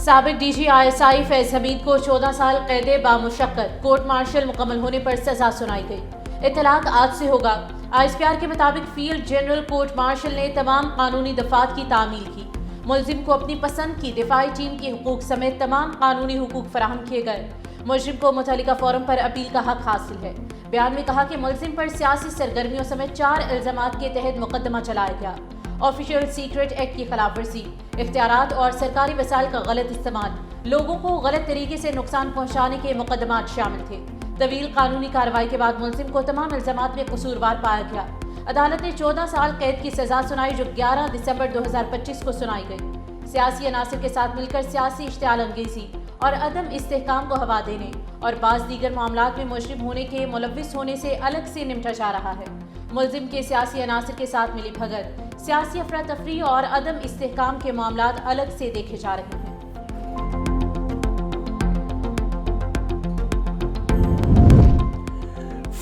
سابق D G ISI فیض حمید کو 14 سال قید بامشقت کورٹ مارشل مکمل ہونے پر سزا سنائی گئی۔ اطلاق آج سے ہوگا۔ ISPR کے مطابق فیلڈ جنرل کورٹ مارشل نے تمام قانونی دفعات کی تعمیل کی۔ ملزم کو اپنی پسند کی دفاعی ٹیم کے حقوق سمیت تمام قانونی حقوق فراہم کیے گئے۔ ملزم کو متعلقہ فورم پر اپیل کا حق حاصل ہے۔ بیان میں کہا کہ ملزم پر سیاسی سرگرمیوں سمیت 4 الزامات کے تحت مقدمہ چلایا گیا۔ آفیشیل سیکرٹ ایکٹ کی خلاف ورزی، اختیارات اور سرکاری وسائل کا غلط استعمال، لوگوں کو غلط طریقے سے نقصان پہنچانے کے مقدمات شامل تھے۔ طویل قانونی کارروائی کے بعد ملزم کو تمام الزامات میں قصوروار پایا گیا۔ عدالت نے 14 سال قید کی سزا سنائی جو 11 دسمبر 2025 کو سنائی گئی۔ سیاسی عناصر کے ساتھ مل کر سیاسی اشتعال انگیزی اور عدم استحکام کو ہوا دینے اور بعض دیگر معاملات میں مجرم ہونے کے ملوث ہونے سے الگ سے نمٹا جا رہا ہے۔ ملزم کے سیاسی عناصر کے ساتھ ملی بھگت، سیاسی افراتفری اور عدم استحکام کے معاملات الگ سے دیکھے جا رہے ہیں۔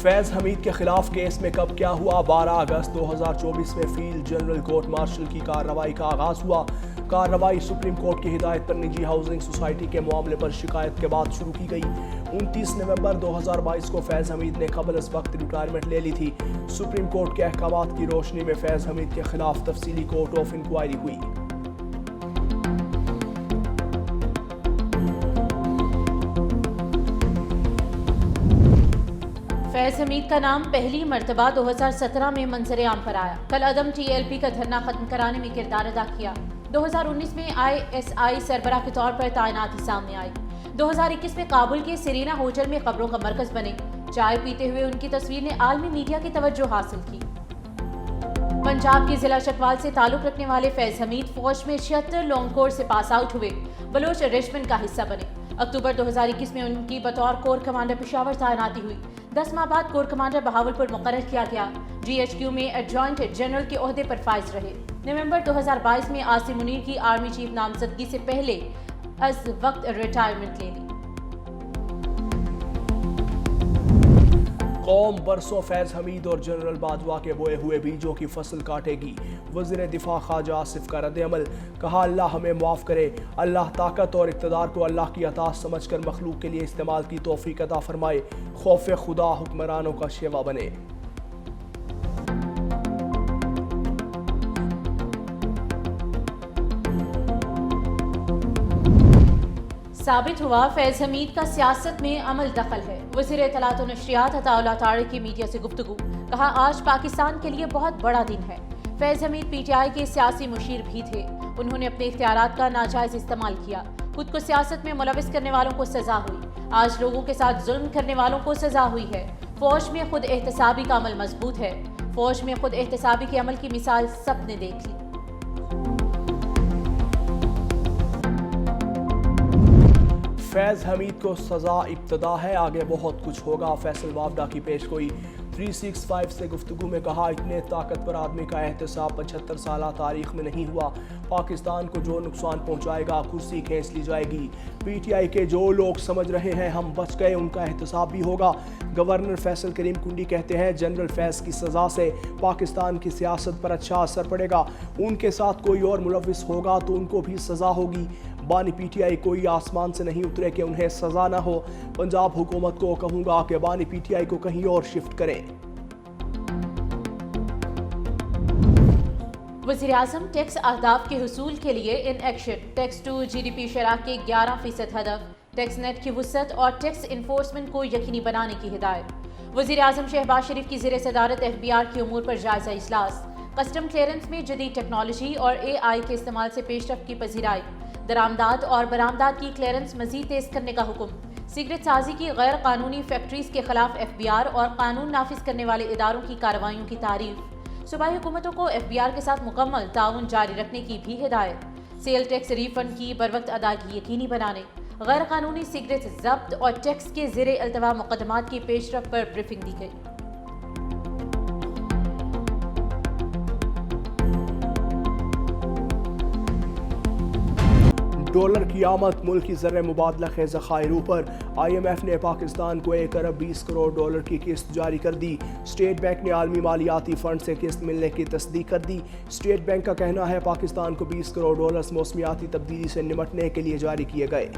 فیض حمید کے خلاف کیس میں کب کیا ہوا؟ 12 اگست 2024 میں فیلڈ جنرل کورٹ مارشل کی کارروائی کا آغاز ہوا۔ کارروائی سپریم کورٹ کی ہدایت پر نجی ہاؤسنگ سوسائٹی کے معاملے پر شکایت کے بعد شروع کی گئی۔ 29 نومبر 2022 کو فیض حمید نے قبل از وقت ریٹائرمنٹ لے لی تھی۔ سپریم کورٹ کے احکامات کی روشنی میں فیض حمید کے خلاف تفصیلی کورٹ آف انکوائری ہوئی۔ فیض حمید کا نام پہلی مرتبہ 2017 میں منظر عام پر آیا۔ کل عدم TLP کا دھرنا ختم کرانے میں کردار ادا کیا۔ 2019 میں ISI سربراہ کے طور پر تعیناتی سامنے آئی۔ 2021 میں کابل کے سرینا ہوٹل میں خبروں کا مرکز بنے۔ چائے پیتے ہوئے ان کی تصویر نے عالمی میڈیا کی توجہ حاصل کی۔ پنجاب کے ضلع چکوال سے تعلق رکھنے والے فیض حمید فوج میں 76 لانگ کورس سے پاس آؤٹ ہوئے بلوچ ریجمنٹ کا حصہ بنے۔ اکتوبر 2021 میں ان کی بطور کور کمانڈر پشاور تعیناتی ہوئی۔ 10 ماہ بعد کور کمانڈر بہاولپور مقرر کیا گیا۔ GHQ میں ایڈجوائنٹ جنرل کے عہدے پر فائز رہے۔ نومبر 2022 میں عاصم منیر کی آرمی چیف نامزدگی سے پہلے از وقت ریٹائرمنٹ لے لی۔ قوم برسوں فیض حمید اور جنرل باجوہ کے بوئے ہوئے بیجوں کی فصل کاٹے گی۔ وزیر دفاع خواجہ آصف کا رد عمل، کہا اللہ ہمیں معاف کرے، اللہ طاقت اور اقتدار کو اللہ کی عطا سمجھ کر مخلوق کے لیے استعمال کی توفیق عطا فرمائے، خوف خدا حکمرانوں کا شیوا بنے۔ ثابت ہوا فیض حمید کا سیاست میں عمل دخل ہے۔ وزیر اطلاعات و نشریات عطا اللہ طارق کی میڈیا سے گفتگو، کہا آج پاکستان کے لیے بہت بڑا دن ہے۔ فیض حمید PTI کے سیاسی مشیر بھی تھے۔ انہوں نے اپنے اختیارات کا ناجائز استعمال کیا۔ خود کو سیاست میں ملوث کرنے والوں کو سزا ہوئی۔ آج لوگوں کے ساتھ ظلم کرنے والوں کو سزا ہوئی ہے۔ فوج میں خود احتسابی کا عمل مضبوط ہے۔ فوج میں خود احتسابی کے عمل کی مثال سب نے دیکھ لی۔ فیض حمید کو سزا ابتدا ہے، آگے بہت کچھ ہوگا۔ فیصل وافدہ کی پیش گوئی 365 سے گفتگو میں کہا اتنے طاقتور آدمی کا احتساب 75 سالہ تاریخ میں نہیں ہوا۔ پاکستان کو جو نقصان پہنچائے گا کرسی کھینچ لی جائے گی۔ PTI کے جو لوگ سمجھ رہے ہیں ہم بچ گئے ان کا احتساب بھی ہوگا۔ گورنر فیصل کریم کنڈی کہتے ہیں جنرل فیض کی سزا سے پاکستان کی سیاست پر اچھا اثر پڑے گا، ان کے ساتھ کوئی اور ملوث ہوگا تو ان کو بھی سزا ہوگی۔ بانی PTI کوئی آسمان سے نہیں اترے کہ انہیں سزا نہ ہو۔ پنجاب حکومت کو کہوں گا کہ بانی PTI کو کہیں اور شفٹ کریں۔ وزیراعظم ٹیکس اہداف کے حصول کے لیے ان ایکشن، ٹیکس ٹو GDP شرح کے 11% ہدف، ٹیکس نیٹ کی وسعت اور ٹیکس انفورسمنٹ کو یقینی بنانے کی ہدایت۔ وزیراعظم شہباز شریف کی زیر صدارت FBR کے امور پر جائزہ اجلاس، کسٹم کلیئرنس میں جدید ٹیکنالوجی اور AI کے استعمال سے پیش رفت کی پذیرائی، درآمدات اور برآمدات کی کلیئرنس مزید تیز کرنے کا حکم، سگریٹ سازی کی غیر قانونی فیکٹریز کے خلاف FBR اور قانون نافذ کرنے والے اداروں کی کارروائیوں کی تعریف، صوبائی حکومتوں کو FBR کے ساتھ مکمل تعاون جاری رکھنے کی بھی ہدایت، سیل ٹیکس ری فنڈ کی بروقت ادائیگی یقینی بنانے، غیر قانونی سگریٹ ضبط اور ٹیکس کے زیر التوا مقدمات کی پیش رفت پر بریفنگ دی گئی۔ ڈالر کی آمد، ملکی زر مبادلہ کے ذخائر اوپر۔ IMF نے پاکستان کو 1 ارب 20 کروڑ ڈالر کی قسط جاری کر دی۔ اسٹیٹ بینک نے عالمی مالیاتی فنڈ سے قسط ملنے کی تصدیق کر دی۔ اسٹیٹ بینک کا کہنا ہے پاکستان کو 20 کروڑ ڈالرز موسمیاتی تبدیلی سے نمٹنے کے لیے جاری کیے گئے۔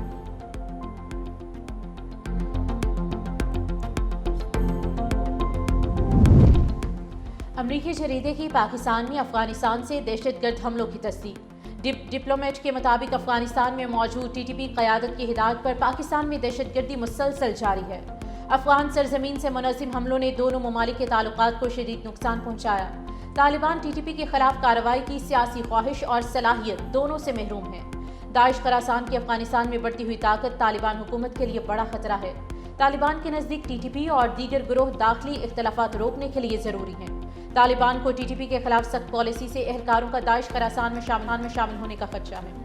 امریکی جریدے کی پاکستان میں افغانستان سے دہشت گرد حملوں کی تصدیق۔ ڈپلومیٹ کے مطابق افغانستان میں موجود TTP قیادت کی ہدایت پر پاکستان میں دہشت گردی مسلسل جاری ہے۔ افغان سرزمین سے منظم حملوں نے دونوں ممالک کے تعلقات کو شدید نقصان پہنچایا۔ طالبان TTP کے خلاف کارروائی کی سیاسی خواہش اور صلاحیت دونوں سے محروم ہیں۔ داعش خراسان کی افغانستان میں بڑھتی ہوئی طاقت طالبان حکومت کے لیے بڑا خطرہ ہے۔ طالبان کے نزدیک TTP اور دیگر گروہ داخلی اختلافات روکنے کے لیے ضروری ہیں۔ طالبان کو TTP کے خلاف سخت پالیسی سے اہلکاروں کا داعش خراسان میں شامل ہونے کا خدشہ ہے۔